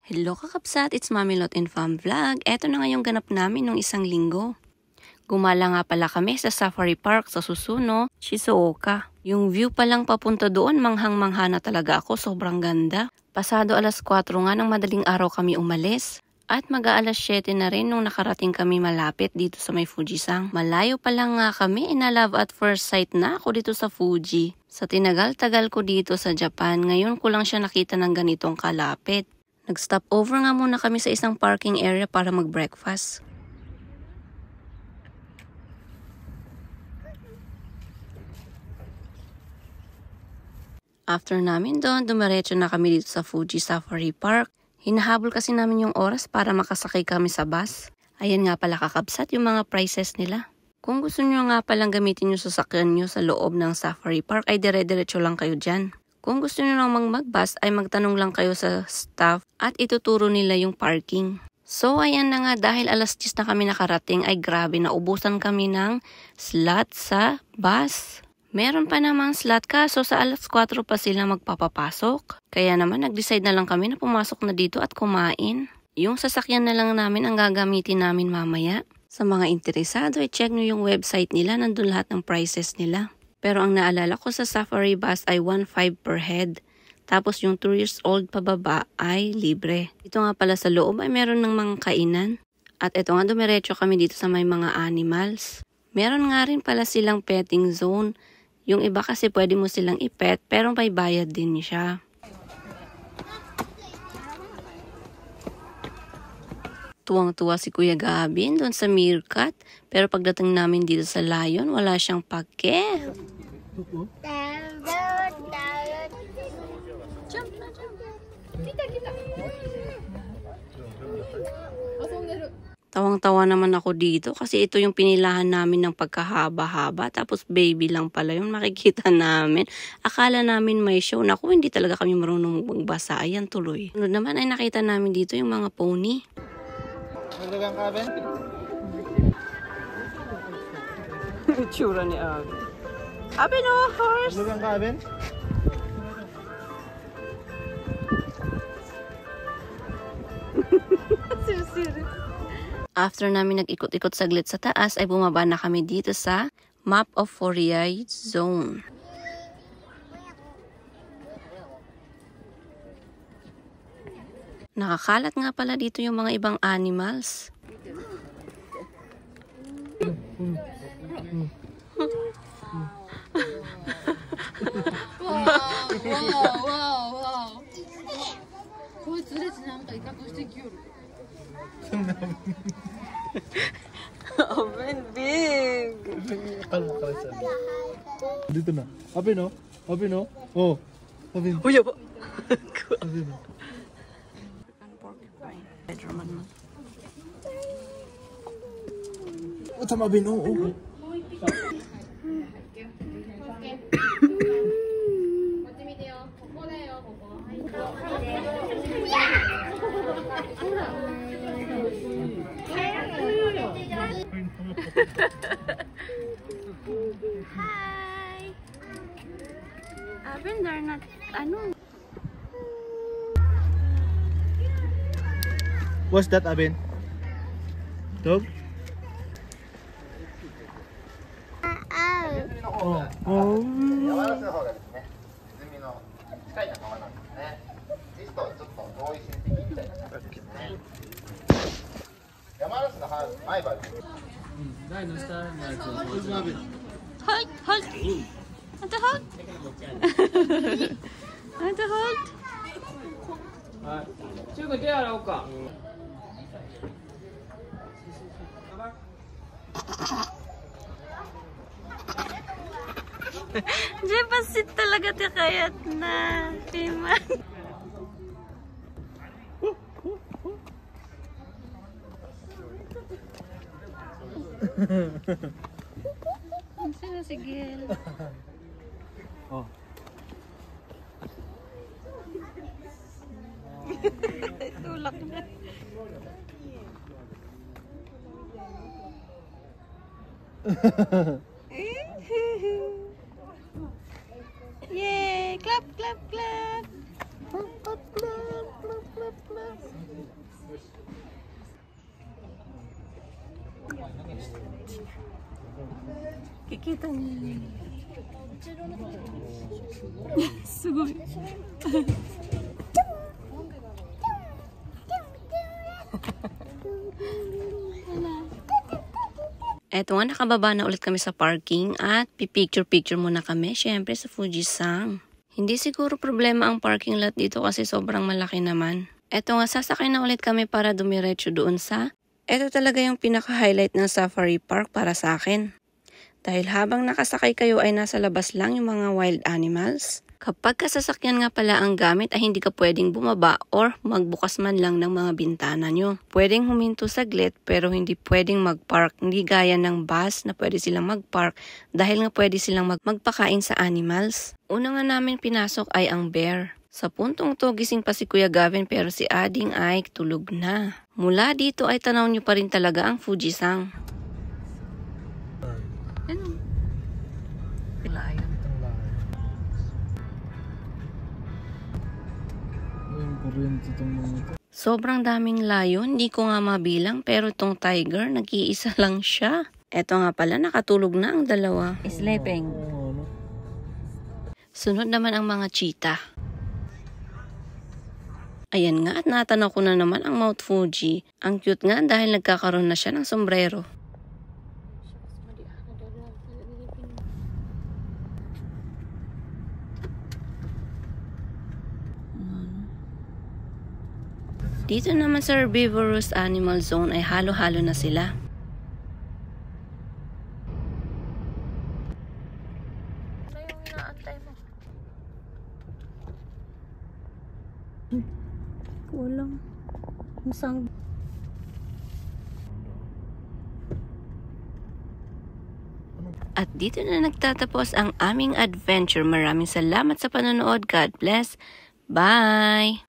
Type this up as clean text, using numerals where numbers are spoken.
Hello kakapsat, it's Mami Lot and Fam Vlog. Eto na ngayong ganap namin nung isang linggo. Gumala nga pala kami sa Safari Park sa Susuno, Shizuoka. Yung view pa lang papunta doon, manghang-mangha na talaga ako, sobrang ganda. Pasado alas 4 nga ng madaling araw kami umalis. At mag-aalas 7 na rin nung nakarating kami malapit dito sa may Fujisang. Malayo pa lang nga kami, love at first sight na ako dito sa Fuji. Sa tinagal-tagal ko dito sa Japan, ngayon ko lang siya nakita ng ganitong kalapit. Nag-stop over nga muna kami sa isang parking area para mag-breakfast. After namin doon, dumiretso na kami dito sa Fuji Safari Park. Hinahabol kasi namin yung oras para makasakay kami sa bus. Ayan nga pala kakabsat yung mga prices nila. Kung gusto nyo nga palang gamitin yung sasakyan nyo sa loob ng Safari Park ay dire-diretso lang kayo dyan. Kung gusto nyo namang mag-bus ay magtanong lang kayo sa staff at ituturo nila yung parking. So ayan na nga, dahil alas 10 na kami nakarating ay grabe, naubusan kami ng slot sa bus. Meron pa namang slot kaso sa alas 4 pa sila magpapapasok. Kaya naman nag-decide na lang kami na pumasok na dito at kumain. Yung sasakyan na lang namin ang gagamitin namin mamaya. Sa mga interesado, i-check nyo yung website nila, nandun lahat ng prices nila. Pero ang naalala ko sa Safari Bus ay 1.5 per head. Tapos yung 2 years old pababa ay libre. Ito nga pala sa loob ay meron ng mga kainan. At ito nga dumiretso kami dito sa may mga animals. Meron nga rin pala silang petting zone. Yung iba kasi pwede mo silang ipet pero may bayad din siya. Tuwang-tuwa si Kuya Gavin doon sa meerkat. Pero pagdating namin dito sa lion, wala siyang pake. Jump na, jump. Kita. Tawang-tawa naman ako dito kasi ito yung pinilahan namin ng pagkahaba-haba. Tapos baby lang pala yung makikita namin. Akala namin may show. Naku, hindi talaga kami marunong magbasa. Ayan tuloy. Ano naman ay nakita namin dito yung mga pony. Nagdagang ka, Ben? Itsura ni Abin. Abin, oh, horse! Nagdagang ka, Ben? Siri. After namin nag-ikot-ikot saglit sa taas, ay bumaba na kami dito sa Map of Foreyai Zone. Nakakalat nga pala dito yung mga ibang animals. Wow. Open big! Dito na. Abin, no? Abin, no? Oh. Abin. Uy, ba? Abin, no? Oh, tama, Abin, oh. Hi! Abin, they're not, What's that, Abin? Dog? Oh. 山梨の方がですね、泉の近い仲間なんですね。リストはちょっと遠い親戚みたいな感じですね。山梨の前原です。Hold! Want to hold? Want to hold? はい。中国手洗おうか。Diyan pasit talaga ti kayat na. Timan. Sino si Gil? Oh. Tulak na. Yay! Clap, clap, clap! Clap, clap, clap, clap, clap, clap. Kikita niya. Sugoi. Eto nga, nakababa na ulit kami sa parking at pipicture-picture muna kami, syempre sa Fuji-san. Hindi siguro problema ang parking lot dito kasi sobrang malaki naman. Eto nga, sasakay na ulit kami para dumiretso doon sa... Eto talaga yung pinaka-highlight ng Safari Park para sa akin. Dahil habang nakasakay kayo ay nasa labas lang yung mga wild animals. Kapag kasasakyan nga pala ang gamit ay hindi ka pwedeng bumaba or magbukas man lang ng mga bintana nyo. Pwedeng huminto saglit pero hindi pwedeng magpark. Hindi gaya ng bus na pwede silang magpark dahil nga pwede silang magpakain sa animals. Una nga namin pinasok ay ang bear. Sa puntong to gising pa si Kuya Gavin pero si Ading ay tulog na. Mula dito ay tanaw nyo pa rin talaga ang Fuji-san. Ano? Layo. Sobrang daming layon, hindi ko nga mabilang pero tong tiger, nag-iisa lang siya. Eto nga pala, nakatulog na ang dalawa. Sleeping. Sunod naman ang mga cheetah. Ayan nga at natanaw ko na naman ang Mount Fuji. Ang cute nga dahil nagkakaroon na siya ng sombrero. Dito naman sa herbivorous animal zone ay halo-halo na sila. Ano yung inaantay mo? Walang. Masang. At dito na nagtatapos ang aming adventure. Maraming salamat sa panonood. God bless. Bye!